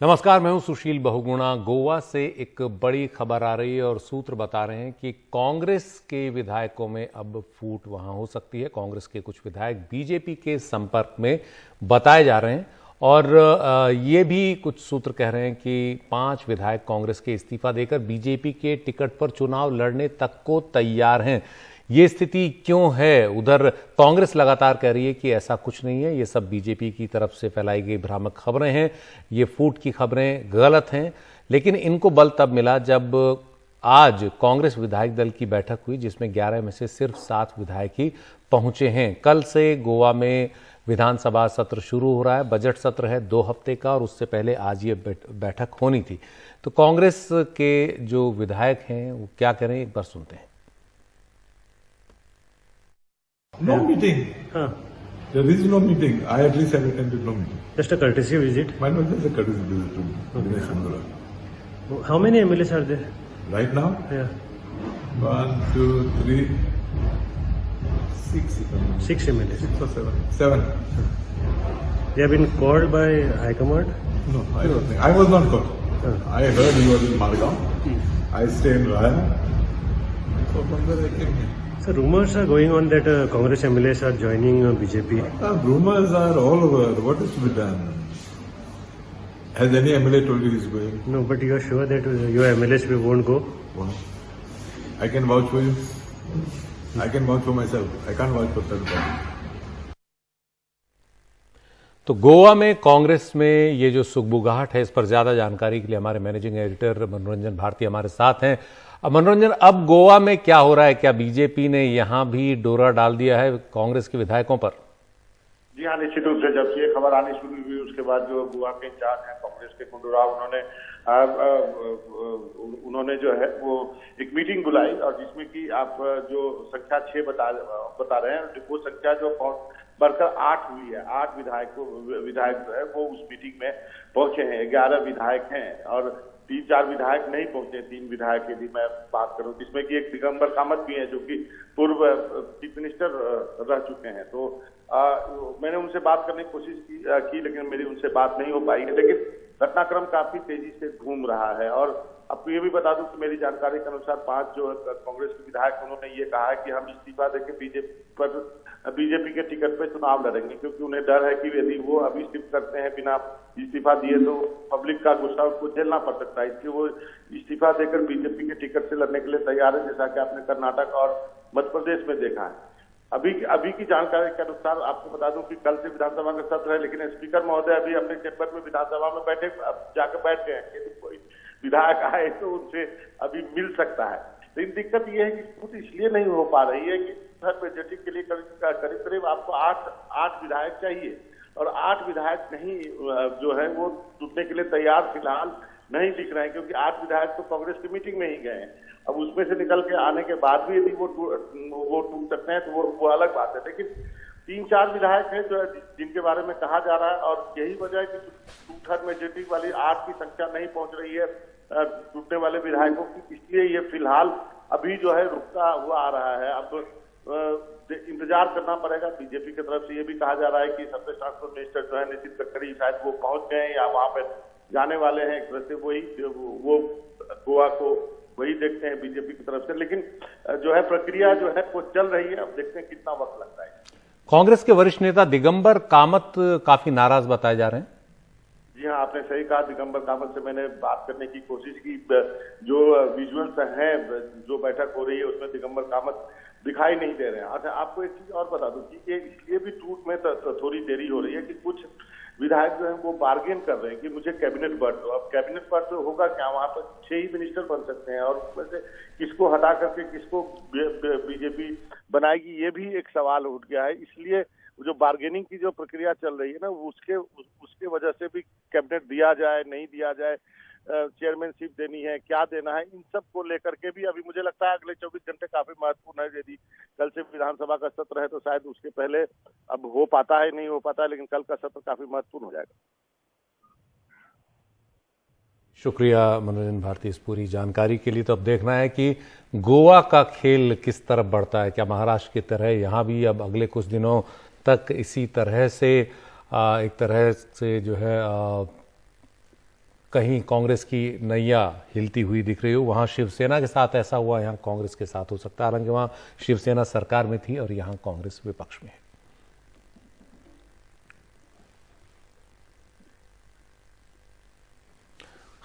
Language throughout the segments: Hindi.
नमस्कार, मैं हूं सुशील बहुगुणा। गोवा से एक बड़ी खबर आ रही है और सूत्र बता रहे हैं कि कांग्रेस के विधायकों में अब फूट वहां हो सकती है। कांग्रेस के कुछ विधायक बीजेपी के संपर्क में बताए जा रहे हैं और ये भी कुछ सूत्र कह रहे हैं कि 5 विधायक कांग्रेस के इस्तीफा देकर बीजेपी के टिकट पर चुनाव लड़ने तक को तैयार हैं। ये स्थिति क्यों है? उधर कांग्रेस लगातार कह रही है कि ऐसा कुछ नहीं है, ये सब बीजेपी की तरफ से फैलाई गई भ्रामक खबरें हैं, ये फूट की खबरें गलत हैं। लेकिन इनको बल तब मिला जब आज कांग्रेस विधायक दल की बैठक हुई, जिसमें 11 में से सिर्फ 7 विधायक ही पहुंचे हैं। कल से गोवा में विधानसभा सत्र शुरू हो रहा है। बजट सत्र है 2 हफ्ते का और उससे पहले आज ये बैठक होनी थी। तो कांग्रेस के जो विधायक हैं वो क्या कह रहे हैं, एक बार सुनते हैं। No meeting. There is no meeting. I at least have attended no meeting. Just a courtesy visit. Why not just a courtesy visit to Dinesh Sundara? How many MLAs are there? Right now? Yeah. 1, 2, 3, 6. 6 MLAs. 6 or 7. 7. They have been called by High Command? No, I don't think. I was not called. I heard he was in Margao. I stay in Raya. So from there I came here. So rumors are going on that Congress MLAs are joining BJP. Rumors are all over. What is to be done? Has any MLA told you he's going? No, but you are sure that your MLAs won't go? Well, I can vouch for you. I can vouch for myself. I can't vouch for third party. तो गोवा में कांग्रेस में ये जो सुगबुगाहट है, इस पर ज्यादा जानकारी के लिए हमारे मैनेजिंग एडिटर मनोरंजन भारती हमारे साथ हैं। अब मनोरंजन, अब गोवा में क्या हो रहा है? क्या बीजेपी ने यहां भी डोरा डाल दिया है कांग्रेस के विधायकों पर? जी हाँ, निश्चित रूप से जब से ये खबर आनी शुरू हुई उसके बाद जो गोवा के इंचार्ज हैं कांग्रेस के गुंडूराव, उन्होंने जो है वो एक मीटिंग बुलाई और जिसमें कि आप जो संख्या 6 बता रहे हैं, वो संख्या जो बढ़कर 8 हुई है। 8 विधायक जो है वो उस मीटिंग में पहुंचे हैं। 11 विधायक हैं और 3-4 विधायक नहीं पहुंचे। 3 विधायक यदि मैं बात करूं, जिसमें कि एक दिगंबर कामत भी है जो कि पूर्व चीफ मिनिस्टर रह चुके हैं। तो मैंने उनसे बात करने की कोशिश की लेकिन मेरी उनसे बात नहीं हो पाई है। लेकिन घटनाक्रम काफी तेजी से घूम रहा है और आपको ये भी बता दूं कि मेरी जानकारी के अनुसार 5 जो कांग्रेस के विधायक, उन्होंने ये कहा है कि हम इस्तीफा देकर बीजेपी के टिकट पे चुनाव लड़ेंगे, क्योंकि उन्हें डर है कि यदि वो अभी शिफ्ट करते हैं बिना इस्तीफा दिए तो पब्लिक का गुस्सा उसको झेलना पड़ सकता है। इसलिए वो इस्तीफा देकर बीजेपी के टिकट से लड़ने के लिए तैयार है, जैसा कि आपने कर्नाटक और मध्य प्रदेश में देखा है। अभी की जानकारी के अनुसार आपको बता दूं कि कल से विधानसभा का सत्र है, लेकिन स्पीकर महोदय अभी अपने चैम्बर में विधानसभा में जाकर बैठ गए हैं। यदि कोई विधायक आए तो उनसे अभी मिल सकता है। लेकिन दिक्कत यह है कि कुछ इसलिए नहीं हो पा रही है कि मेजोरिटी के लिए करीब आपको 8 विधायक चाहिए और 8 विधायक नहीं जो है वो जुटने के लिए तैयार फिलहाल नहीं दिख रहे हैं, क्योंकि 8 विधायक तो कांग्रेस की मीटिंग में ही गए हैं। अब उसमें से निकल के आने के बाद भी यदि वो टूट सकते हैं तो वो अलग बात है। लेकिन 3-4 विधायक हैं जो जिनके बारे में कहा जा रहा है और यही वजह है कि 2/3 मेजोरिटी वाली 8 की संख्या नहीं पहुंच रही है टूटने वाले विधायकों की। इसलिए ये फिलहाल अभी जो है रुकता हुआ आ रहा है। अब इंतजार करना पड़ेगा। बीजेपी की तरफ से ये भी कहा जा रहा है कि सबसे ट्रांसपोर्ट मिनिस्टर जो है नितिन गडकरी शायद वो पहुंच गए या वहां पर जाने वाले हैं। एक तरह से वो गोवा को वही देखते हैं बीजेपी की तरफ से। लेकिन जो है प्रक्रिया जो है वो चल रही है। अब देखते हैं कितना वक्त लगता है। कांग्रेस के वरिष्ठ नेता दिगंबर कामत काफी नाराज बताए जा रहे हैं। जी हाँ, आपने सही कहा। दिगंबर कामत से मैंने बात करने की कोशिश की। जो विजुअल्स हैं, जो बैठक हो रही है उसमें दिगंबर कामत दिखाई नहीं दे रहे हैं। अच्छा, आपको एक चीज और बता दूं कि इसलिए भी टूट में थोड़ी देरी हो रही है कि कुछ विधायक जो है वो बार्गेन कर रहे हैं कि मुझे कैबिनेट बर्थ दो। अब कैबिनेट बर्थ होगा क्या? वहां पर 6 ही मिनिस्टर बन सकते हैं और वैसे किसको हटा करके किसको बीजेपी बनाएगी, ये भी एक सवाल उठ गया है। इसलिए जो बार्गेनिंग की जो प्रक्रिया चल रही है ना, उसके वजह से भी कैबिनेट दिया जाए नहीं दिया जाए, चेयरमैनशिप देनी है, क्या देना है, इन सब को लेकर के भी अभी मुझे लगता है अगले 24 घंटे काफी महत्वपूर्ण है। यदि कल से विधानसभा का सत्र है तो शायद उसके पहले अब हो पाता है नहीं हो पाता है, लेकिन कल का सत्र काफी महत्वपूर्ण हो जाएगा। शुक्रिया मनोरंजन भारती इस पूरी जानकारी के लिए। तो अब देखना है कि गोवा का खेल किस तरफ बढ़ता है। क्या महाराष्ट्र की तरह यहाँ भी अब अगले कुछ दिनों तक इसी तरह से एक तरह से जो है कहीं कांग्रेस की नैया हिलती हुई दिख रही हो, वहां शिवसेना के साथ ऐसा हुआ, यहां कांग्रेस के साथ हो सकता है। हालांकि वहां शिवसेना सरकार में थी और यहां कांग्रेस विपक्ष में है।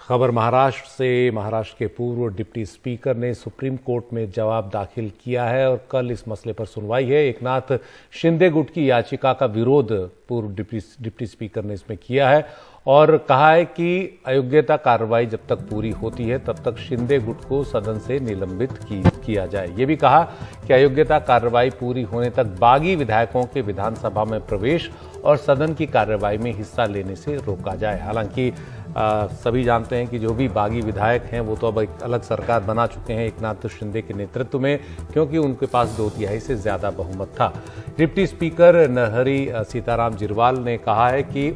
खबर महाराष्ट्र से। महाराष्ट्र के पूर्व डिप्टी स्पीकर ने सुप्रीम कोर्ट में जवाब दाखिल किया है और कल इस मसले पर सुनवाई है। एकनाथ शिंदे गुट की याचिका का विरोध पूर्व डिप्टी स्पीकर ने इसमें किया है और कहा है कि अयोग्यता कार्रवाई जब तक पूरी होती है तब तक शिंदे गुट को सदन से निलंबित किया जाए। ये भी कहा कि अयोग्यता कार्रवाई पूरी होने तक बागी विधायकों के विधानसभा में प्रवेश और सदन की कार्रवाई में हिस्सा लेने से रोका जाए। हालांकि सभी जानते हैं कि जो भी बागी विधायक हैं वो तो अब एक अलग सरकार बना चुके हैं एकनाथ शिंदे के नेतृत्व में, क्योंकि उनके पास 2/3 से ज्यादा बहुमत था। डिप्टी स्पीकर नरहरि सीताराम जिरवाल ने कहा है कि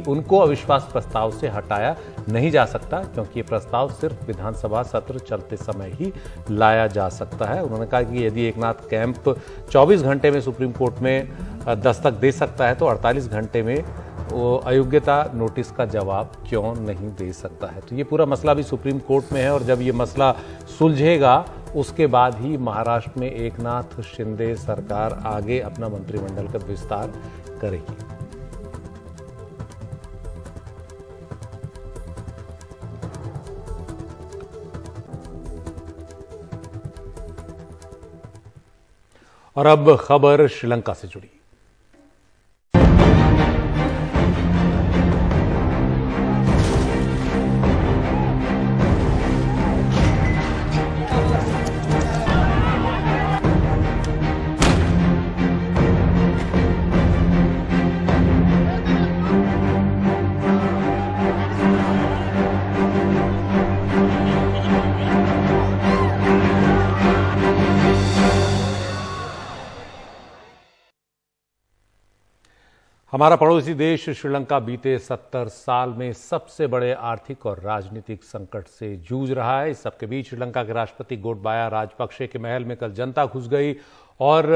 उनको अविश्वास प्रस्ताव से हटाया नहीं जा सकता, क्योंकि ये प्रस्ताव सिर्फ विधानसभा सत्र चलते समय ही लाया जा सकता है। उन्होंने कहा कि यदि एकनाथ कैंप 24 घंटे में सुप्रीम कोर्ट में दस्तक दे सकता है तो 48 घंटे में वो अयोग्यता नोटिस का जवाब क्यों नहीं दे सकता है। तो ये पूरा मसला भी सुप्रीम कोर्ट में है और जब ये मसला सुलझेगा उसके बाद ही महाराष्ट्र में एकनाथ शिंदे सरकार आगे अपना मंत्रिमंडल का विस्तार करेगी। और अब खबर श्रीलंका से जुड़ी। हमारा पड़ोसी देश श्रीलंका बीते 70 साल में सबसे बड़े आर्थिक और राजनीतिक संकट से जूझ रहा है। इस सबके बीच श्रीलंका के राष्ट्रपति गोटबाया राजपक्षे के महल में कल जनता घुस गई और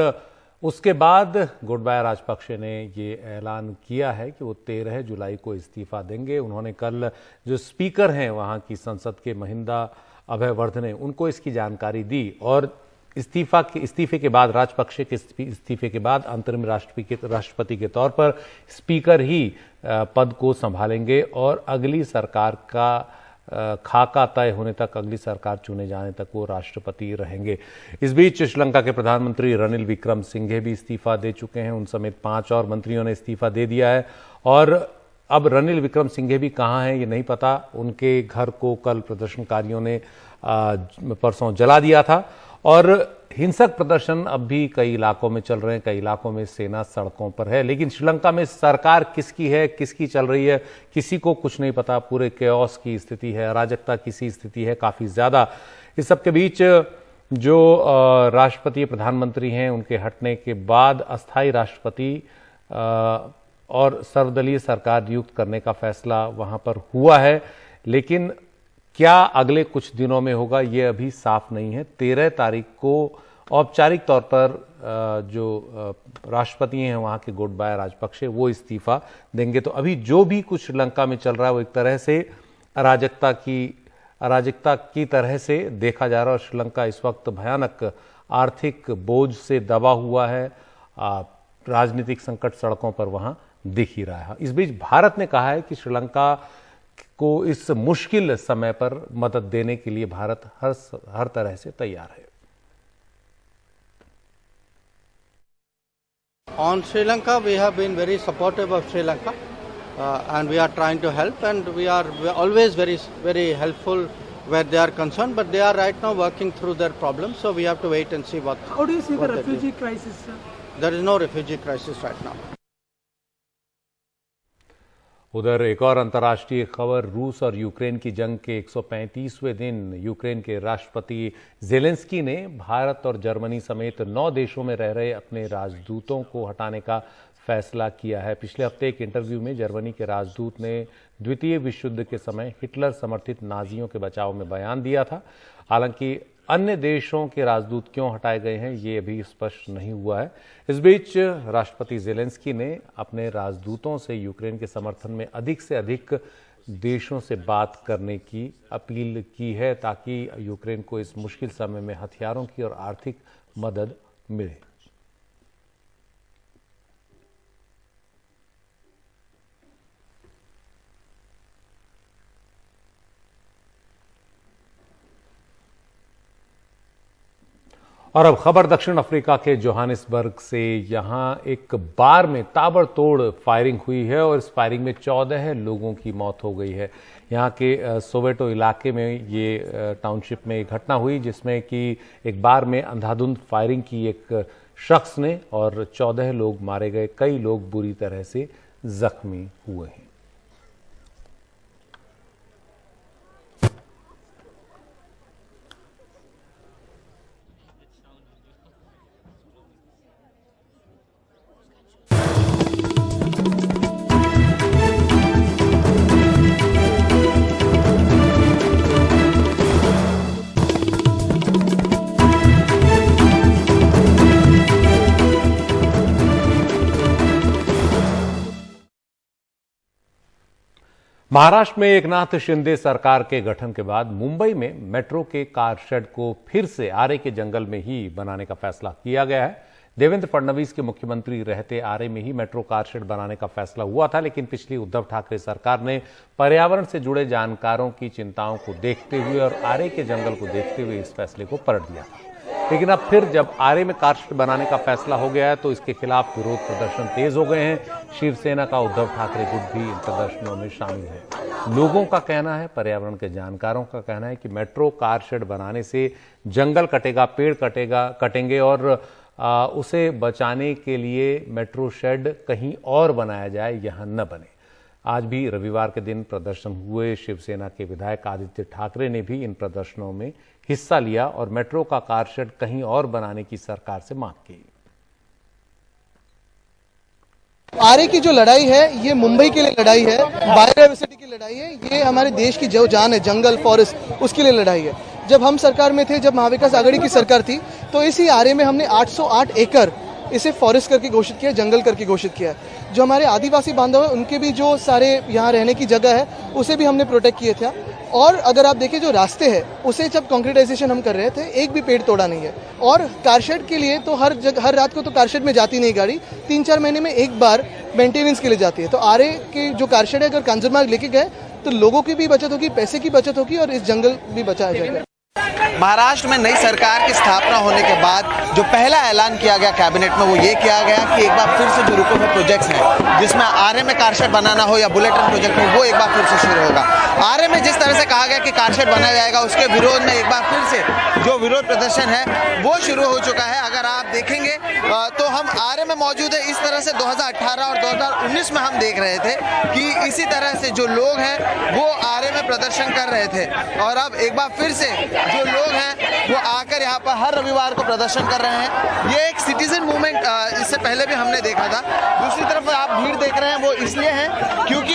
उसके बाद गोटबाया राजपक्षे ने ये ऐलान किया है कि वो 13 जुलाई को इस्तीफा देंगे। उन्होंने कल जो स्पीकर हैं वहां की संसद के महिंदा अभयवर्धने उनको इसकी जानकारी दी और इस्तीफे के बाद राजपक्षे के इस्तीफे के बाद अंतरिम राष्ट्रपति के तौर पर स्पीकर ही पद को संभालेंगे और अगली सरकार का खाका तय होने तक, अगली सरकार चुने जाने तक वो राष्ट्रपति रहेंगे। इस बीच श्रीलंका के प्रधानमंत्री रनिल विक्रमसिंघे भी इस्तीफा दे चुके हैं। उन समेत 5 और मंत्रियों ने इस्तीफा दे दिया है और अब रनिल विक्रमसिंघे भी कहां हैं ये नहीं पता। उनके घर को कल प्रदर्शनकारियों ने परसों जला दिया था और हिंसक प्रदर्शन अब भी कई इलाकों में चल रहे हैं। कई इलाकों में सेना सड़कों पर है, लेकिन श्रीलंका में सरकार किसकी है, किसकी चल रही है, किसी को कुछ नहीं पता। पूरे केओस की स्थिति है, अराजकता की सी स्थिति है काफी ज्यादा। इस सबके बीच जो राष्ट्रपति प्रधानमंत्री हैं उनके हटने के बाद अस्थायी राष्ट्रपति और सर्वदलीय सरकार नियुक्त करने का फैसला वहां पर हुआ है, लेकिन क्या अगले कुछ दिनों में होगा ये अभी साफ नहीं है। 13 तारीख को औपचारिक तौर पर जो राष्ट्रपति हैं वहां के गोटबाया राजपक्षे वो इस्तीफा देंगे। तो अभी जो भी कुछ श्रीलंका में चल रहा है वो एक तरह से अराजकता की तरह से देखा जा रहा है और श्रीलंका इस वक्त भयानक आर्थिक बोझ से दबा हुआ है। राजनीतिक संकट सड़कों पर वहां दिख ही रहा है। इस बीच भारत ने कहा है कि श्रीलंका को इस मुश्किल समय पर मदद देने के लिए भारत हर तरह से तैयार है। On Sri Lanka, we have been very supportive of Sri Lanka, and we are trying to help, and we are always very helpful where they are concerned. But they are right now working through their problems, so we have to wait and see what. How do you see the refugee crisis, sir? There is no refugee crisis right now. उधर एक और अंतर्राष्ट्रीय खबर, रूस और यूक्रेन की जंग के 135वें दिन यूक्रेन के राष्ट्रपति जेलेंस्की ने भारत और जर्मनी समेत 9 देशों में रह रहे अपने राजदूतों को हटाने का फैसला किया है। पिछले हफ्ते एक इंटरव्यू में जर्मनी के राजदूत ने द्वितीय विश्व युद्ध के समय हिटलर समर्थित नाजियों के बचाव में बयान दिया था। हालांकि अन्य देशों के राजदूत क्यों हटाए गए हैं ये अभी स्पष्ट नहीं हुआ है। इस बीच राष्ट्रपति जेलेंस्की ने अपने राजदूतों से यूक्रेन के समर्थन में अधिक से अधिक देशों से बात करने की अपील की है ताकि यूक्रेन को इस मुश्किल समय में हथियारों की और आर्थिक मदद मिले। और अब खबर दक्षिण अफ्रीका के जोहानिसबर्ग से। यहां एक बार में ताबड़तोड़ फायरिंग हुई है और इस फायरिंग में 14 लोगों की मौत हो गई है। यहां के सोवेटो इलाके में ये टाउनशिप में एक घटना हुई जिसमें कि एक बार में अंधाधुंध फायरिंग की एक शख्स ने और 14 लोग मारे गए, कई लोग बुरी तरह से जख्मी हुए हैं। महाराष्ट्र में एकनाथ शिंदे सरकार के गठन के बाद मुंबई में मेट्रो के कार शेड को फिर से आरे के जंगल में ही बनाने का फैसला किया गया है। देवेंद्र फडणवीस के मुख्यमंत्री रहते आरे में ही मेट्रो कार शेड बनाने का फैसला हुआ था, लेकिन पिछली उद्धव ठाकरे सरकार ने पर्यावरण से जुड़े जानकारों की चिंताओं को देखते हुए और आरे के जंगल को देखते हुए इस फैसले को पलट दिया था। लेकिन अब फिर जब आरे में कार शेड बनाने का फैसला हो गया है तो इसके खिलाफ विरोध प्रदर्शन तेज हो गए हैं। शिवसेना का उद्धव ठाकरे गुट भी इन प्रदर्शनों में शामिल है। लोगों का कहना है, पर्यावरण के जानकारों का कहना है कि मेट्रो कार शेड बनाने से जंगल कटेगा, पेड़ कटेंगे और उसे बचाने के लिए मेट्रो शेड कहीं और बनाया जाए, यहां न बने। आज भी रविवार के दिन प्रदर्शन हुए। शिवसेना के विधायक आदित्य ठाकरे ने भी इन प्रदर्शनों में हिस्सा लिया और मेट्रो का कार शेड कहीं और बनाने की सरकार से मांग की। आरे की जो लड़ाई है ये मुंबई के लिए लड़ाई है, बायोडायवर्सिटी की लड़ाई है, ये हमारे देश की जो जान है, जंगल फॉरेस्ट, उसके लिए लड़ाई है। जब हम सरकार में थे, जब महाविकास आघाड़ी की सरकार थी, तो इसी आरे में हमने 808 एकड़ इसे फॉरेस्ट करके घोषित किया, जंगल करके घोषित किया। जो हमारे आदिवासी बांधव है उनके भी जो सारे यहाँ रहने की जगह है उसे भी हमने प्रोटेक्ट किए थे। और अगर आप देखें जो रास्ते हैं उसे जब कंक्रीटाइजेशन हम कर रहे थे, एक भी पेड़ तोड़ा नहीं है। और कारशेड के लिए तो हर रात को तो कारशेड में जाती नहीं गाड़ी, 3-4 महीने में एक बार मेंटेनेंस के लिए जाती है। तो आरे के जो कारशेड है अगर कंजर्मार्ग लेके गए तो लोगों की भी बचत होगी, पैसे की बचत होगी और इस जंगल भी बचाया जाएगा। महाराष्ट्र में नई सरकार की स्थापना होने के बाद जो पहला ऐलान किया गया कैबिनेट में वो ये किया गया कि एक बार फिर से जो रुके हुए प्रोजेक्ट्स हैं जिसमें आरे में कारशेड बनाना हो या बुलेट ट्रेन प्रोजेक्ट हो, वो एक बार फिर से शुरू होगा। आरे में जिस तरह से कहा गया कि कारशेड बनाया जाएगा उसके विरोध में एक बार फिर से जो विरोध प्रदर्शन है वो शुरू हो चुका है। अगर आप देखेंगे तो हम आरे में मौजूद है। इस तरह से 2018 और 2019 में हम देख रहे थे कि इसी तरह से जो लोग हैं वो आरे में प्रदर्शन कर रहे थे और अब एक बार फिर से जो लोग हैं वो आकर यहाँ पर हर रविवार को प्रदर्शन कर रहे हैं। ये एक सिटीजन मूवमेंट इससे पहले भी हमने देखा था। दूसरी तरफ आप भीड़ देख रहे हैं वो इसलिए है क्योंकि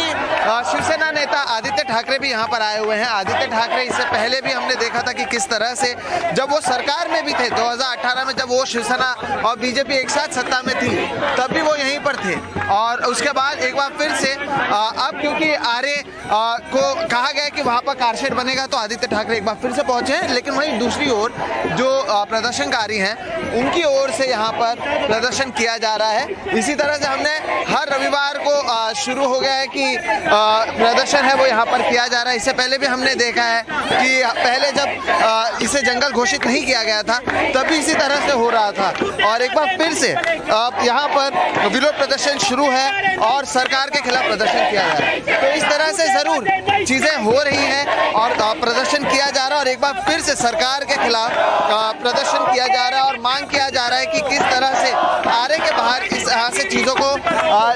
शिवसेना नेता आदित्य ठाकरे भी यहाँ पर आए हुए हैं। आदित्य ठाकरे इससे पहले भी हमने देखा था कि किस तरह से जब वो सरकार में भी थे 2018 में, जब वो शिवसेना और बीजेपी एक साथ सत्ता में थी तब भी वो यहीं पर थे। और उसके बाद एक बार फिर से अब क्योंकि आरे को कहा गया कि वहाँ पर कारशेड बनेगा तो आदित्य ठाकरे एक बार फिर से पहुंचे हैं। लेकिन वहीं दूसरी ओर जो प्रदर्शनकारी हैं उनकी ओर से यहाँ पर प्रदर्शन किया जा रहा है। इसी तरह से हमने हर रविवार को शुरू हो गया है कि प्रदर्शन है वो यहाँ पर किया जा रहा है। इससे पहले भी हमने देखा है कि पहले जब इसे जंगल घोषित नहीं किया गया था तब भी इसी तरह से हो रहा था और एक बार फिर से यहाँ पर विरोध प्रदर्शन शुरू है और सरकार के खिलाफ प्रदर्शन किया जा रहा है। तो इस तरह से जरूर चीजें हो रही हैं और प्रदर्शन किया जा रहा है और एक बार फिर से सरकार के खिलाफ प्रदर्शन किया जा रहा है और मांग किया जा रहा है कि किस तरह से आरे के बाहर इस यहाँ से चीजों को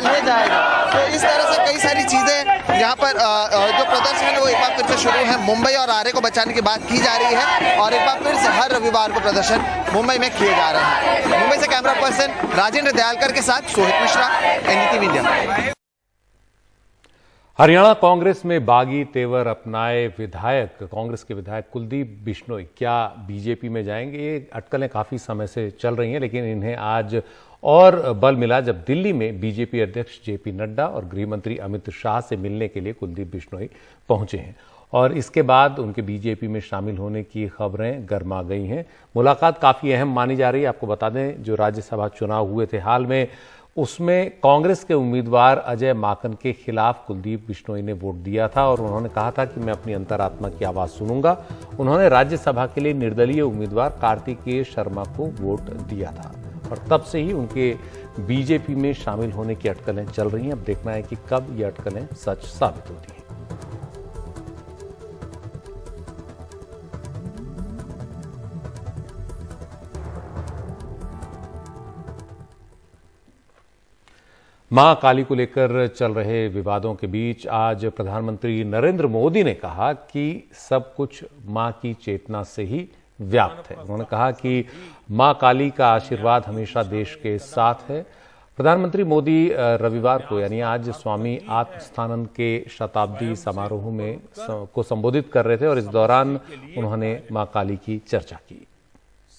ले जाएगा। तो इस तरह से कई सारी चीजें यहाँ पर जो प्रदर्शन है वो एक बार फिर से शुरू है। मुंबई और आरे को बचाने की बात की जा रही है और एक बार फिर से हर रविवार को प्रदर्शन मुंबई में किए जा रहे हैं। मुंबई से कैमरा पर्सन राजेंद्र दयालकर के साथ सोहित मिश्रा, एनडीटीवी इंडिया। हरियाणा कांग्रेस में बागी तेवर अपनाए कांग्रेस के विधायक कुलदीप बिश्नोई क्या बीजेपी में जाएंगे? ये अटकलें काफी समय से चल रही हैं, लेकिन इन्हें आज और बल मिला जब दिल्ली में बीजेपी अध्यक्ष जेपी नड्डा और गृह मंत्री अमित शाह से मिलने के लिए कुलदीप बिश्नोई पहुंचे हैं और इसके बाद उनके बीजेपी में शामिल होने की खबरें गर्मा गई हैं। मुलाकात काफ़ी अहम मानी जा रही है। आपको बता दें, जो राज्यसभा चुनाव हुए थे हाल में, उसमें कांग्रेस के उम्मीदवार अजय माकन के खिलाफ कुलदीप बिश्नोई ने वोट दिया था और उन्होंने कहा था कि मैं अपनी अंतरात्मा की आवाज़ सुनूंगा। उन्होंने राज्यसभा के लिए निर्दलीय उम्मीदवार कार्तिकेय शर्मा को वोट दिया था और तब से ही उनके बीजेपी में शामिल होने की अटकलें चल रही हैं। अब देखना है कि कब ये अटकलें सच साबित होती हैं। मां काली को लेकर चल रहे विवादों के बीच आज प्रधानमंत्री नरेंद्र मोदी ने कहा कि सब कुछ मां की चेतना से ही व्याप्त है। उन्होंने कहा कि मां काली का आशीर्वाद हमेशा देश के साथ है। प्रधानमंत्री मोदी रविवार को यानी आज स्वामी आत्मस्थानंद के शताब्दी समारोह में को संबोधित कर रहे थे और इस दौरान उन्होंने मां काली की चर्चा की।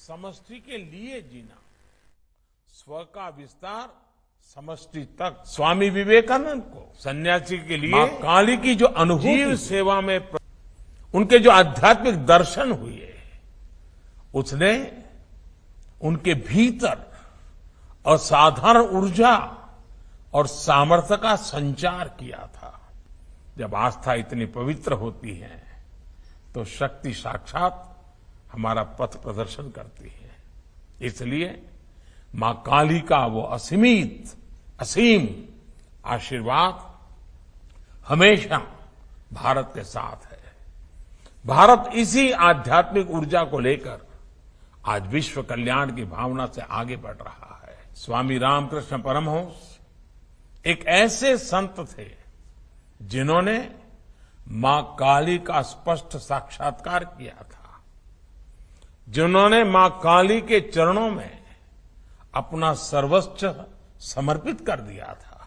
समष्टि के लिए जीना, स्व का विस्तार समष्टि तक। स्वामी विवेकानंद को सन्यासी के लिए मां काली की जो अनुभूति सेवा में उनके जो आध्यात्मिक दर्शन हुए, उसने उनके भीतर असाधारण ऊर्जा और सामर्थ्य का संचार किया था। जब आस्था इतनी पवित्र होती है तो शक्ति साक्षात हमारा पथ प्रदर्शन करती है। इसलिए मां काली का वो असीम आशीर्वाद हमेशा भारत के साथ है। भारत इसी आध्यात्मिक ऊर्जा को लेकर आज विश्व कल्याण की भावना से आगे बढ़ रहा है। स्वामी रामकृष्ण परमहंस एक ऐसे संत थे जिन्होंने मां काली का स्पष्ट साक्षात्कार किया था, जिन्होंने मां काली के चरणों में अपना सर्वस्व समर्पित कर दिया था।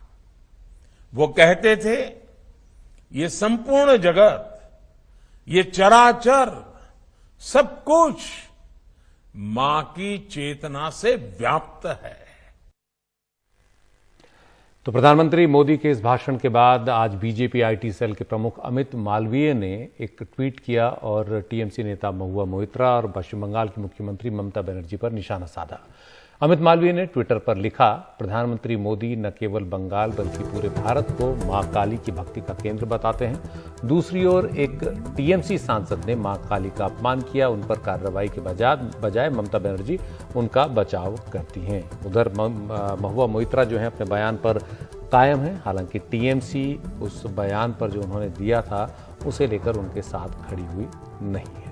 वो कहते थे, ये संपूर्ण जगत, ये चराचर सब कुछ मां की चेतना से व्याप्त है। तो प्रधानमंत्री मोदी के इस भाषण के बाद आज बीजेपी आईटी सेल के प्रमुख अमित मालवीय ने एक ट्वीट किया और टीएमसी नेता महुआ मोइत्रा और पश्चिम बंगाल की मुख्यमंत्री ममता बनर्जी पर निशाना साधा। अमित मालवीय ने ट्विटर पर लिखा, प्रधानमंत्री मोदी न केवल बंगाल बल्कि पूरे भारत को मां काली की भक्ति का केंद्र बताते हैं। दूसरी ओर एक टीएमसी सांसद ने मां काली का अपमान किया, उन पर कार्रवाई के बजाय ममता बनर्जी उनका बचाव करती हैं। उधर महुआ मोइत्रा जो है अपने बयान पर कायम है। हालांकि टीएमसी उस बयान पर जो उन्होंने दिया था उसे लेकर उनके साथ खड़ी हुई नहीं है।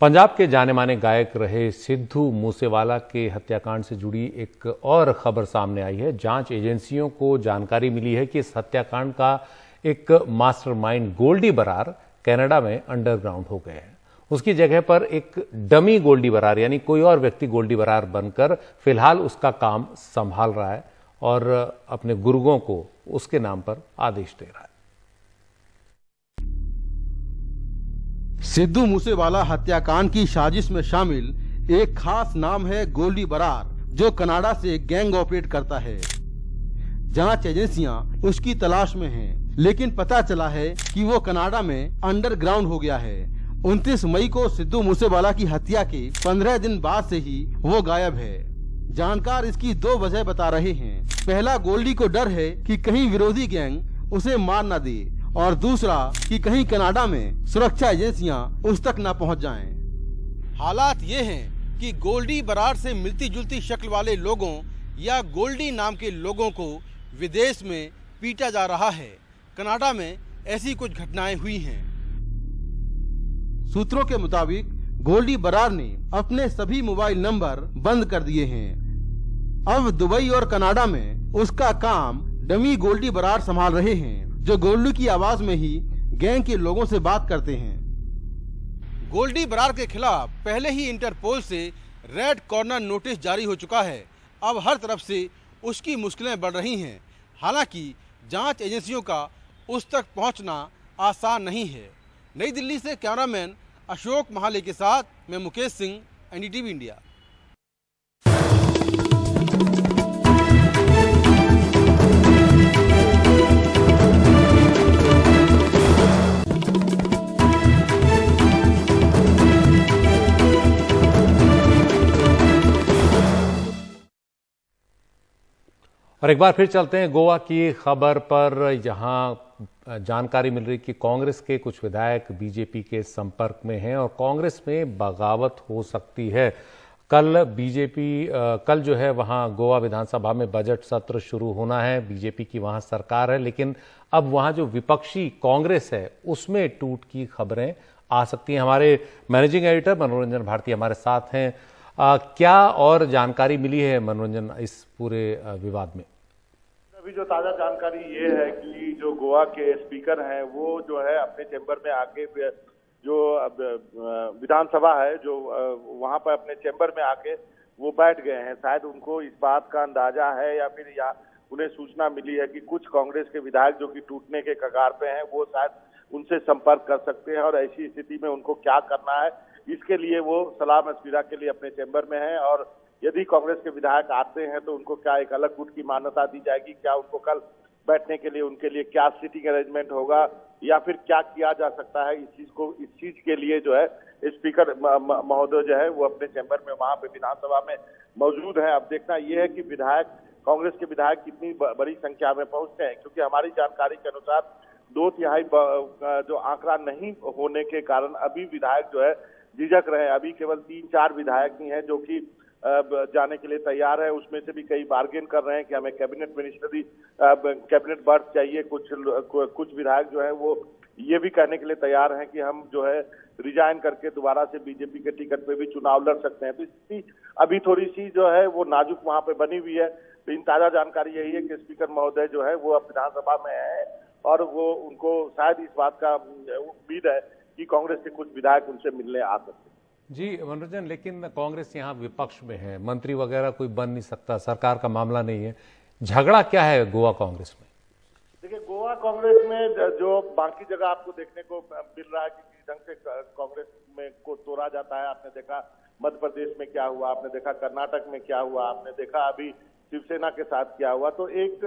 पंजाब के जाने माने गायक रहे सिद्धू मूसेवाला के हत्याकांड से जुड़ी एक और खबर सामने आई है। जांच एजेंसियों को जानकारी मिली है कि इस हत्याकांड का एक मास्टरमाइंड गोल्डी बरार कनाडा में अंडरग्राउंड हो गए हैं। उसकी जगह पर एक डमी गोल्डी बरार यानी कोई और व्यक्ति गोल्डी बरार बनकर फिलहाल उसका काम संभाल रहा है और अपने गुर्गों को उसके नाम पर आदेश दे रहा है। सिद्धू मूसेवाला हत्याकांड की साजिश में शामिल एक खास नाम है गोल्डी बरार, जो कनाडा से गैंग ऑपरेट करता है। जांच एजेंसियां उसकी तलाश में हैं, लेकिन पता चला है कि वो कनाडा में अंडरग्राउंड हो गया है। 29 मई को सिद्धू मूसेवाला की हत्या के 15 दिन बाद से ही वो गायब है। जानकार इसकी 2 वजह बता रहे हैं। पहला, गोल्डी को डर है कि कहीं विरोधी गैंग उसे मार न दे, और दूसरा कि कहीं कनाडा में सुरक्षा एजेंसियां उस तक न पहुंच जाएं। हालात ये हैं कि गोल्डी बरार से मिलती जुलती शक्ल वाले लोगों या गोल्डी नाम के लोगों को विदेश में पीटा जा रहा है। कनाडा में ऐसी कुछ घटनाएं हुई हैं। सूत्रों के मुताबिक गोल्डी बरार ने अपने सभी मोबाइल नंबर बंद कर दिए हैं। अब दुबई और कनाडा में उसका काम डमी गोल्डी बरार संभाल रहे हैं, जो गोल्डी की आवाज में ही गैंग के लोगों से बात करते हैं। गोल्डी बरार के खिलाफ पहले ही इंटरपोल से रेड कॉर्नर नोटिस जारी हो चुका है। अब हर तरफ से उसकी मुश्किलें बढ़ रही हैं। हालांकि जांच एजेंसियों का उस तक पहुंचना आसान नहीं है। नई दिल्ली से कैमरामैन अशोक महाले के साथ मैं मुकेश सिंह, एनडीटीवी इंडिया। और एक बार फिर चलते हैं गोवा की खबर पर। यहाँ जानकारी मिल रही कि कांग्रेस के कुछ विधायक बीजेपी के संपर्क में हैं और कांग्रेस में बगावत हो सकती है। कल जो है वहाँ गोवा विधानसभा में बजट सत्र शुरू होना है। बीजेपी की वहाँ सरकार है, लेकिन अब वहाँ जो विपक्षी कांग्रेस है उसमें टूट की खबरें आ सकती हैं। हमारे मैनेजिंग एडिटर मनोरंजन भारती हमारे साथ हैं। क्या और जानकारी मिली है मनोरंजन इस पूरे विवाद में? अभी जो ताजा जानकारी ये है कि जो गोवा के स्पीकर हैं वो जो है अपने चैम्बर में आके जो विधानसभा है जो वहां पर अपने चैम्बर में आके वो बैठ गए हैं। शायद उनको इस बात का अंदाजा है या फिर उन्हें सूचना मिली है कि कुछ कांग्रेस के विधायक जो कि टूटने के कगार पे हैं वो शायद उनसे संपर्क कर सकते हैं और ऐसी स्थिति में उनको क्या करना है इसके लिए वो सलाह मशविरा के लिए अपने चैम्बर में है। और यदि कांग्रेस के विधायक आते हैं तो उनको क्या एक अलग गुट की मान्यता दी जाएगी, क्या उनको कल बैठने के लिए उनके लिए क्या सीटिंग अरेंजमेंट होगा या फिर क्या किया जा सकता है, इस चीज के लिए जो है स्पीकर महोदय जो है वो अपने चैम्बर में वहां पे विधानसभा में मौजूद है। अब देखना यह है कि कांग्रेस के विधायक कितनी बड़ी संख्या में पहुंचते हैं, क्योंकि हमारी जानकारी के अनुसार 2/3 जो आंकड़ा नहीं होने के कारण अभी विधायक जो है झिझक रहे हैं। अभी केवल 3-4 विधायक ही हैं जो कि जाने के लिए तैयार है। उसमें से भी कई बार्गेन कर रहे हैं कि हमें कैबिनेट बर्थ चाहिए। कुछ विधायक जो है वो ये भी कहने के लिए तैयार हैं कि हम जो है रिजाइन करके दोबारा से बीजेपी के टिकट पे भी चुनाव लड़ सकते हैं। तो स्थिति अभी थोड़ी सी जो है वो नाजुक वहां पे बनी हुई है। तो इन ताजा जानकारी यही है कि स्पीकर महोदय जो है वो अब विधानसभा में है और वो उनको शायद इस बात का उम्मीद है कि कांग्रेस के कुछ विधायक उनसे मिलने आ सकते हैं। जी मनोरंजन, लेकिन कांग्रेस यहाँ विपक्ष में है, मंत्री वगैरह कोई बन नहीं सकता, सरकार का मामला नहीं है। झगड़ा क्या है गोवा कांग्रेस में? देखिए, गोवा कांग्रेस में जो बाकी जगह आपको देखने को मिल रहा है कि किस ढंग से कांग्रेस में को तोड़ा जाता है। आपने देखा मध्य प्रदेश में क्या हुआ, आपने देखा कर्नाटक में क्या हुआ, आपने देखा अभी शिवसेना के साथ क्या हुआ। तो एक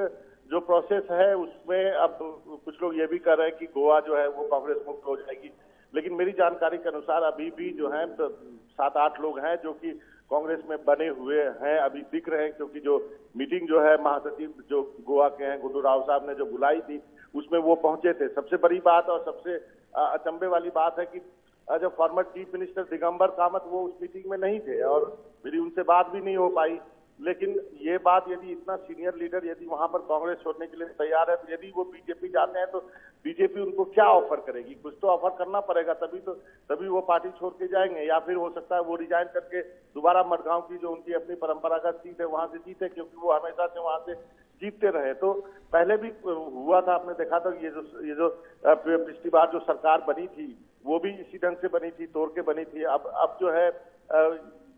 जो प्रोसेस है उसमें अब कुछ लोग ये भी कर रहे हैं कि गोवा जो है वो कांग्रेस मुक्त हो जाएगी, लेकिन मेरी जानकारी के अनुसार अभी भी जो है 7-8 लोग हैं जो कि कांग्रेस में बने हुए हैं, अभी दिख रहे हैं। क्योंकि जो मीटिंग जो है महासचिव जो गोवा के हैं गुड्डू राव साहब ने जो बुलाई थी उसमें वो पहुंचे थे। सबसे बड़ी बात और सबसे अचंभे वाली बात है कि जो former chief minister Digambar Kamat वो उस मीटिंग में नहीं थे और मेरी उनसे बात भी नहीं हो पाई। लेकिन ये बात, यदि इतना सीनियर लीडर यदि वहां पर कांग्रेस छोड़ने के लिए तैयार है तो यदि वो बीजेपी जाते हैं तो बीजेपी उनको क्या ऑफर करेगी? कुछ तो ऑफर करना पड़ेगा, तभी वो पार्टी छोड़ के जाएंगे। या फिर हो सकता है वो रिजाइन करके दोबारा मडगांव की जो उनकी अपनी परंपरागत सीट है वहां से जीते, क्योंकि वो हमेशा से वहां से जीतते रहे। तो पहले भी हुआ था, आपने देखा था ये जो पिछली बार जो सरकार बनी थी वो भी इसी ढंग से बनी थी, तोड़ के बनी थी। अब जो है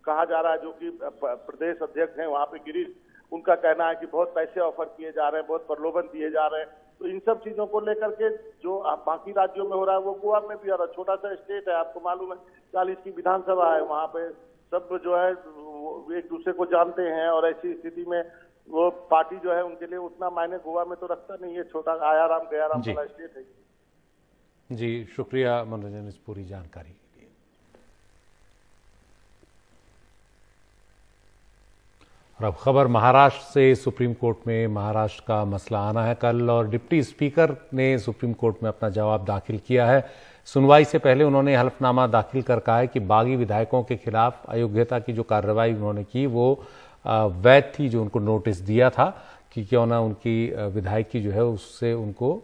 कहा जा रहा है, जो कि प्रदेश अध्यक्ष हैं वहां पे गिरीश, उनका कहना है कि बहुत पैसे ऑफर किए जा रहे हैं, बहुत प्रलोभन दिए जा रहे हैं। तो इन सब चीजों को लेकर के जो बाकी राज्यों में हो रहा है वो गोवा में भी हो रहा है। छोटा सा स्टेट है, आपको मालूम है 40 की विधानसभा है, वहां पे सब जो है एक दूसरे को जानते हैं और ऐसी स्थिति में वो पार्टी जो है उनके लिए उतना मायने गोवा में तो रखता नहीं है। छोटा आयाराम गयाराम वाला स्टेट है। जी शुक्रिया मनोरंजन इस पूरी जानकारी के लिए। और अब खबर महाराष्ट्र से। सुप्रीम कोर्ट में महाराष्ट्र का मसला आना है कल और डिप्टी स्पीकर ने सुप्रीम कोर्ट में अपना जवाब दाखिल किया है। सुनवाई से पहले उन्होंने हलफनामा दाखिल कर कहा है कि बागी विधायकों के खिलाफ अयोग्यता की जो कार्रवाई उन्होंने की वो वैध थी, जो उनको नोटिस दिया था कि क्यों ना उनकी विधायक की जो है उससे उनको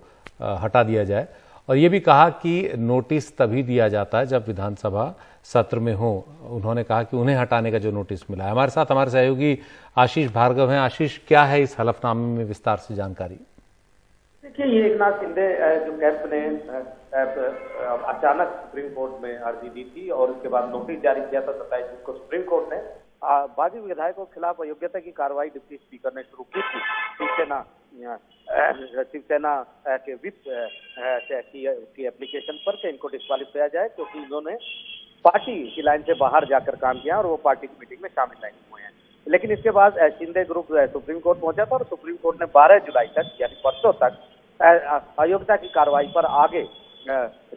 हटा दिया जाए। और ये भी कहा कि नोटिस तभी दिया जाता है जब विधानसभा सत्र में हो। उन्होंने कहा कि उन्हें हटाने का जो नोटिस मिला है। हमारे साथ हमारे सहयोगी आशीष भार्गव हैं। आशीष, क्या है इस हलफनामे में विस्तार से जानकारी? देखिए, ये एकनाथ शिंदे जो कैंप ने अचानक सुप्रीम कोर्ट में अर्जी दी थी और उसके बाद नोटिस जारी किया था 27 जून को सुप्रीम कोर्ट ने, बागी विधायकों के खिलाफ अयोग्यता की कार्रवाई डिप्टी स्पीकर ने शुरू की थी। शिवसेना के विप की एप्लीकेशन पर कि इनको डिस्क्वालिफाई किया जाए क्योंकि इन्होंने पार्टी की लाइन से बाहर जाकर काम किया और वो पार्टी की मीटिंग में शामिल नहीं हुए हैं। लेकिन इसके बाद शिंदे ग्रुप सुप्रीम कोर्ट पहुंचा था और सुप्रीम कोर्ट ने 12 जुलाई तक यानी परसों तक अयोग्यता की कार्रवाई पर आगे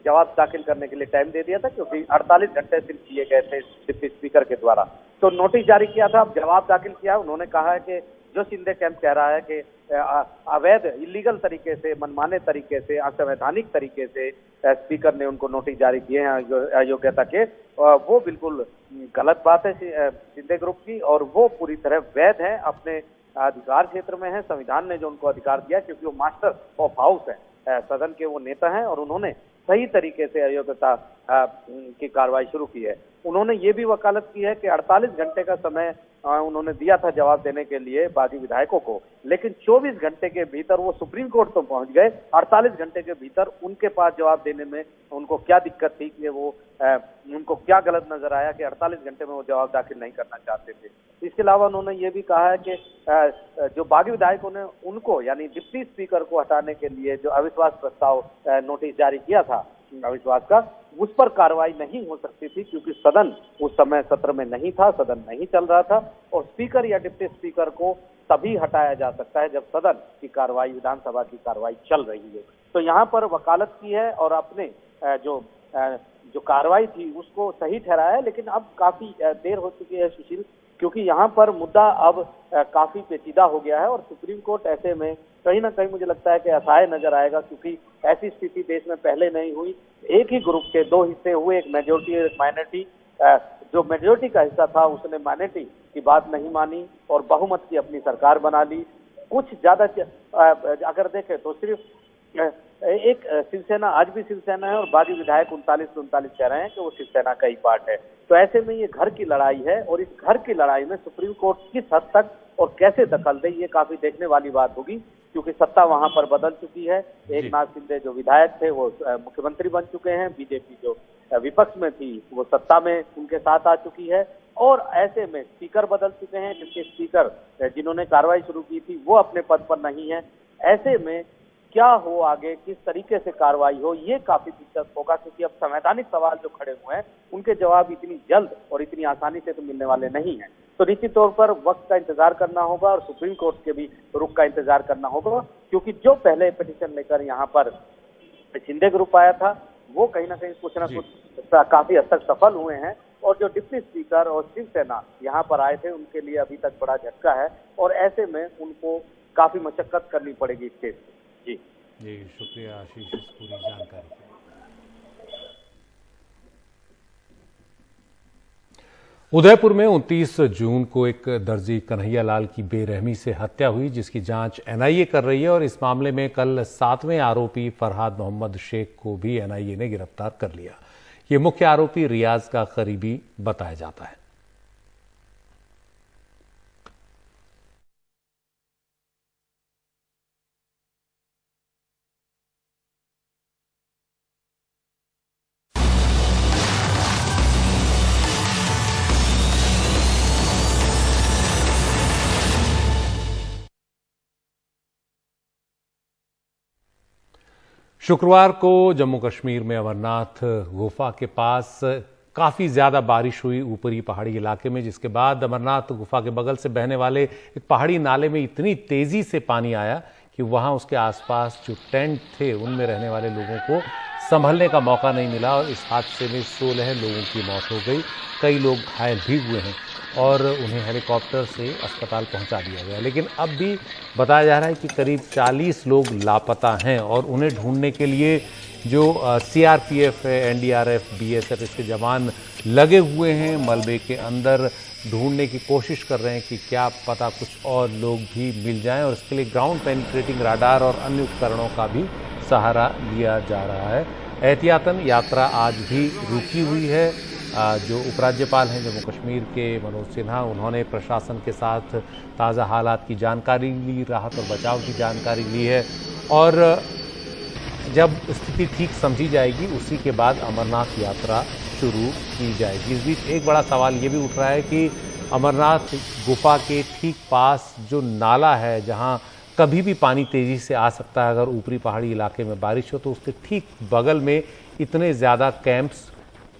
जवाब दाखिल करने के लिए टाइम दे दिया था क्योंकि 48 घंटे सिर्फ दिए गए थे डिप्टी स्पीकर के द्वारा। तो नोटिस जारी किया था, अब जवाब दाखिल किया। उन्होंने कहा है कि जो शिंदे कैंप कह रहा है कि अवैध इलीगल तरीके से, मनमाने तरीके से, असंवैधानिक तरीके से स्पीकर ने उनको नोटिस जारी किए हैं अयोग्यता के, वो बिल्कुल गलत बात है शिंदे ग्रुप की और वो पूरी तरह वैध है, अपने अधिकार क्षेत्र में है। संविधान ने जो उनको अधिकार दिया क्योंकि वो मास्टर ऑफ हाउस है, सदन के वो नेता हैं और उन्होंने सही तरीके से अयोग्यता की कार्रवाई शुरू की है। उन्होंने ये भी वकालत की है कि 48 घंटे का समय उन्होंने दिया था जवाब देने के लिए बागी विधायकों को, लेकिन 24 घंटे के भीतर वो सुप्रीम कोर्ट तो पहुंच गए। 48 घंटे के भीतर उनके पास जवाब देने में उनको क्या दिक्कत थी कि वो उनको क्या गलत नजर आया कि 48 घंटे में वो जवाब दाखिल नहीं करना चाहते थे। इसके अलावा उन्होंने ये भी कहा है कि जो बागी विधायकों ने उनको यानी डिप्टी स्पीकर को हटाने के लिए जो अविश्वास प्रस्ताव नोटिस जारी किया था अविश्वास का, उस पर कार्रवाई नहीं हो सकती थी क्योंकि सदन उस समय सत्र में नहीं था, सदन नहीं चल रहा था और स्पीकर या डिप्टी स्पीकर को तभी हटाया जा सकता है जब सदन की कार्रवाई, विधानसभा की कार्रवाई चल रही है। तो यहाँ पर वकालत की है और अपने जो कार्रवाई थी उसको सही ठहराया है। लेकिन अब काफी देर हो चुकी है सुशील, क्योंकि यहाँ पर मुद्दा अब काफी पेचीदा हो गया है और सुप्रीम कोर्ट ऐसे में कहीं ना कहीं मुझे लगता है कि असहाय नजर आएगा क्योंकि ऐसी स्थिति देश में पहले नहीं हुई। एक ही ग्रुप के दो हिस्से हुए, एक मेजोरिटी और एक माइनॉरिटी। जो मेजोरिटी का हिस्सा था उसने माइनॉरिटी की बात नहीं मानी और बहुमत की अपनी सरकार बना ली। कुछ ज्यादा अगर देखें तो सिर्फ एक शिवसेना, आज भी शिवसेना है और बागी विधायक 39 कह रहे हैं कि वो शिवसेना का ही पार्ट है। तो ऐसे में ये घर की लड़ाई है और इस घर की लड़ाई में सुप्रीम कोर्ट किस हद तक और कैसे दखल दे, ये काफी देखने वाली बात होगी क्योंकि सत्ता वहां पर बदल चुकी है। एक नाथ शिंदे जो विधायक थे वो मुख्यमंत्री बन चुके हैं, बीजेपी जो विपक्ष में थी वो सत्ता में उनके साथ आ चुकी है और ऐसे में स्पीकर बदल चुके हैं, जिनके स्पीकर जिन्होंने कार्रवाई शुरू की थी वो अपने पद पर नहीं है। ऐसे में क्या हो आगे, किस तरीके से कार्रवाई हो, ये काफी दिलचस्प होगा क्योंकि अब संवैधानिक सवाल जो खड़े हुए हैं उनके जवाब इतनी जल्द और इतनी आसानी से तो मिलने वाले नहीं हैं। तो निश्चित तौर पर वक्त का इंतजार करना होगा और सुप्रीम कोर्ट के भी रुख का इंतजार करना होगा क्योंकि जो पहले पिटीशन लेकर यहाँ पर शिंदे ग्रुप आया था वो कहीं ना कहीं कुछ ना कुछ काफी हद तक सफल हुए हैं और जो डिप्टी स्पीकर और शिवसेना यहाँ पर आए थे उनके लिए अभी तक बड़ा झटका है और ऐसे में उनको काफी मशक्कत करनी पड़ेगी इस केस में। जी शुक्रिया आशीष इस पूरी जानकारी के लिए। उदयपुर में 29 जून को एक दर्जी कन्हैया लाल की बेरहमी से हत्या हुई जिसकी जांच एनआईए कर रही है और इस मामले में कल 7वें आरोपी फरहाद मोहम्मद शेख को भी एनआईए ने गिरफ्तार कर लिया। ये मुख्य आरोपी रियाज का करीबी बताया जाता है। शुक्रवार को जम्मू कश्मीर में अमरनाथ गुफा के पास काफी ज्यादा बारिश हुई ऊपरी पहाड़ी इलाके में, जिसके बाद अमरनाथ गुफा के बगल से बहने वाले एक पहाड़ी नाले में इतनी तेजी से पानी आया कि वहां उसके आसपास जो टेंट थे उनमें रहने वाले लोगों को संभलने का मौका नहीं मिला और इस हादसे में 16 लोगों की मौत हो गई। कई लोग घायल भी हुए हैं और उन्हें हेलीकॉप्टर से अस्पताल पहुंचा दिया गया। लेकिन अब भी बताया जा रहा है कि करीब 40 लोग लापता हैं और उन्हें ढूंढने के लिए जो सीआरपीएफ है, एनडीआरएफ, बीएसएफ इसके जवान लगे हुए हैं, मलबे के अंदर ढूंढने की कोशिश कर रहे हैं कि क्या पता कुछ और लोग भी मिल जाएं और इसके लिए ग्राउंड पेनिट्रेटिंग राडार और अन्य उपकरणों का भी सहारा लिया जा रहा है। एहतियातन यात्रा आज भी रुकी हुई है। जो उपराज्यपाल हैं जम्मू कश्मीर के मनोज सिन्हा, उन्होंने प्रशासन के साथ ताज़ा हालात की जानकारी ली, राहत और बचाव की जानकारी ली है और जब स्थिति ठीक समझी जाएगी उसी के बाद अमरनाथ यात्रा शुरू की जाएगी। इस बीच एक बड़ा सवाल ये भी उठ रहा है कि अमरनाथ गुफा के ठीक पास जो नाला है, जहां कभी भी पानी तेजी से आ सकता है अगर ऊपरी पहाड़ी इलाके में बारिश हो, तो उसके ठीक बगल में इतने ज़्यादा कैंप्स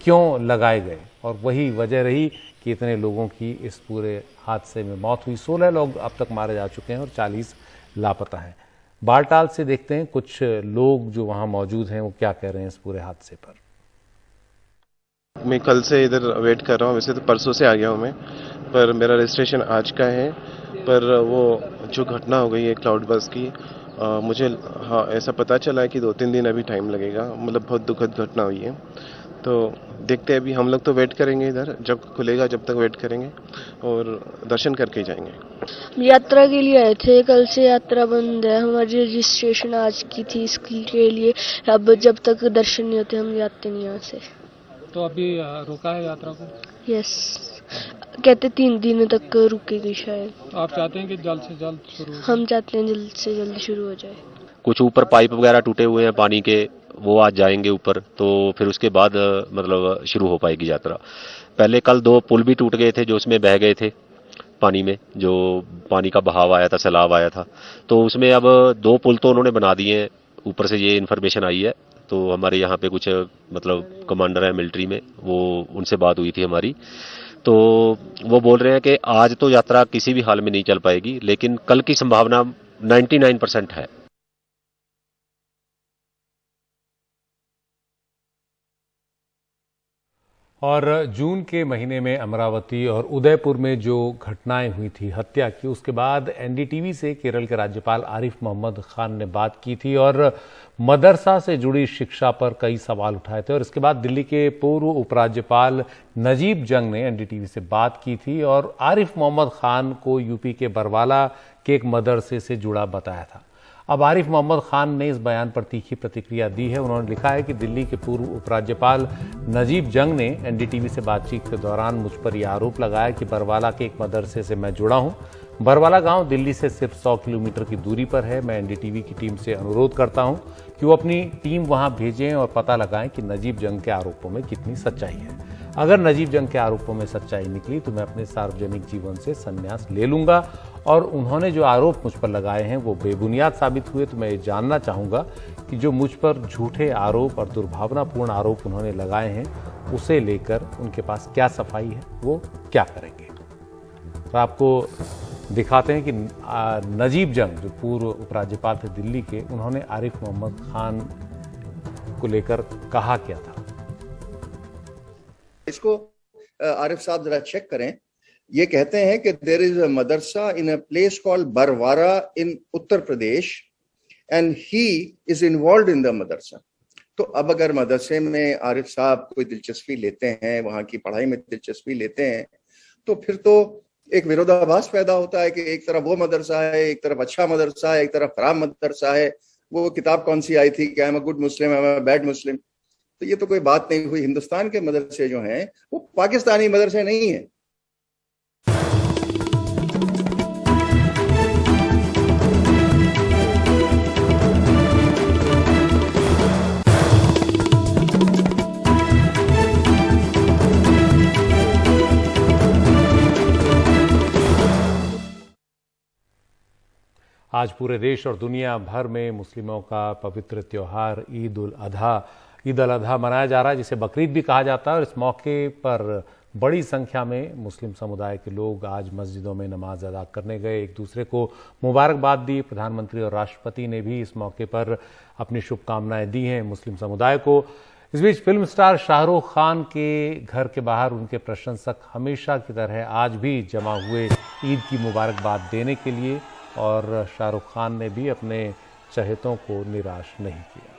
क्यों लगाए गए? और वही वजह रही कि इतने लोगों की इस पूरे हादसे में मौत हुई। 16 लोग अब तक मारे जा चुके हैं और 40 लापता हैं। बालटाल से देखते हैं कुछ लोग जो वहां मौजूद हैं वो क्या कह रहे हैं इस पूरे हादसे पर। मैं कल से इधर वेट कर रहा हूँ, वैसे तो परसों से आ गया हूँ मैं, पर मेरा रजिस्ट्रेशन आज का है। पर वो जो घटना हो गई है क्लाउड बस की, मुझे ऐसा पता चला है कि 2-3 दिन अभी टाइम लगेगा। मतलब बहुत दुखद घटना हुई है। तो देखते हैं, अभी हम लोग तो वेट करेंगे इधर, जब खुलेगा जब तक वेट करेंगे और दर्शन करके जाएंगे। यात्रा के लिए आए थे, कल से यात्रा बंद है। हमारी रजिस्ट्रेशन आज की थी इसके लिए, अब जब तक दर्शन नहीं होते हम जाते नहीं यहाँ से। तो अभी रुका है यात्रा को? यस, कहते 3 दिन तक रुकेगी शायद। तो आप चाहते हैं कि जल्द से जल्द शुरू? हम चाहते हैं जल्द से जल्द शुरू हो जाए। कुछ ऊपर पाइप वगैरह टूटे हुए हैं पानी के, वो आज जाएंगे ऊपर, तो फिर उसके बाद मतलब शुरू हो पाएगी यात्रा। पहले कल 2 पुल भी टूट गए थे जो उसमें बह गए थे पानी में, जो पानी का बहाव आया था, सैलाब आया था। तो उसमें अब 2 पुल तो उन्होंने बना दिए हैं, ऊपर से ये इन्फॉर्मेशन आई है। तो हमारे यहाँ पे कुछ मतलब कमांडर है मिलिट्री में, वो उनसे बात हुई थी हमारी, तो वो बोल रहे हैं कि आज तो यात्रा किसी भी हाल में नहीं चल पाएगी, लेकिन कल की संभावना 99% है। और जून के महीने में अमरावती और उदयपुर में जो घटनाएं हुई थी हत्या की, उसके बाद एनडीटीवी से केरल के राज्यपाल आरिफ मोहम्मद खान ने बात की थी और मदरसा से जुड़ी शिक्षा पर कई सवाल उठाए थे। और इसके बाद दिल्ली के पूर्व उपराज्यपाल नजीब जंग ने एनडीटीवी से बात की थी और आरिफ मोहम्मद खान को यूपी के बरवाला के एक मदरसे से जुड़ा बताया था। अब आरिफ मोहम्मद खान ने इस बयान पर तीखी प्रतिक्रिया दी है। उन्होंने लिखा है कि दिल्ली के पूर्व उपराज्यपाल नजीब जंग ने एनडीटीवी से बातचीत के दौरान मुझ पर यह आरोप लगाया कि बरवाला के एक मदरसे से मैं जुड़ा हूं। बरवाला गांव दिल्ली से सिर्फ 100 किलोमीटर की दूरी पर है। मैं एनडीटीवी की टीम से अनुरोध करता हूं कि वो अपनी टीम वहां भेजें और पता लगाएं कि नजीब जंग के आरोपों में कितनी सच्चाई है। अगर नजीब जंग के आरोपों में सच्चाई निकली तो मैं अपने सार्वजनिक जीवन से संन्यास ले लूंगा और उन्होंने जो आरोप मुझ पर लगाए हैं वो बेबुनियाद साबित हुए तो मैं ये जानना चाहूंगा कि जो मुझ पर झूठे आरोप और दुर्भावनापूर्ण आरोप उन्होंने लगाए हैं उसे लेकर उनके पास क्या सफाई है, वो क्या करेंगे। तो आपको दिखाते हैं कि नजीब जंग जो पूर्व उपराज्यपाल थे दिल्ली के, उन्होंने आरिफ मोहम्मद खान को लेकर कहा क्या था। इसको आरिफ साहब जरा चेक करें। ये कहते हैं कि there is a madrasa in a place called Barwara in Uttar Pradesh and he is involve in the madrasa. तो अब अगर मदरसे में आरिफ साहब कोई दिलचस्पी लेते हैं, वहां की पढ़ाई में दिलचस्पी लेते हैं, तो फिर तो एक विरोधाभास पैदा होता है कि एक तरफ वो मदरसा है, एक तरफ अच्छा मदरसा है, एक तरफ खराब मदरसा है। वो किताब कौन सी आई थी कि I am a good Muslim, I am a bad Muslim, तो ये तो कोई बात नहीं हुई। हिंदुस्तान के मदरसे जो हैं वो पाकिस्तानी मदरसे नहीं है। आज पूरे देश और दुनिया भर में मुस्लिमों का पवित्र त्योहार ईद उल अजहा मनाया जा रहा है, जिसे बकरीद भी कहा जाता है। और इस मौके पर बड़ी संख्या में मुस्लिम समुदाय के लोग आज मस्जिदों में नमाज अदा करने गए, एक दूसरे को मुबारकबाद दी। प्रधानमंत्री और राष्ट्रपति ने भी इस मौके पर अपनी शुभकामनाएं दी हैं मुस्लिम समुदाय को। इस बीच फिल्म स्टार शाहरुख खान के घर के बाहर उनके प्रशंसक हमेशा की तरह आज भी जमा हुए ईद की मुबारकबाद देने के लिए, और शाहरुख खान ने भी अपने चहेतों को निराश नहीं किया।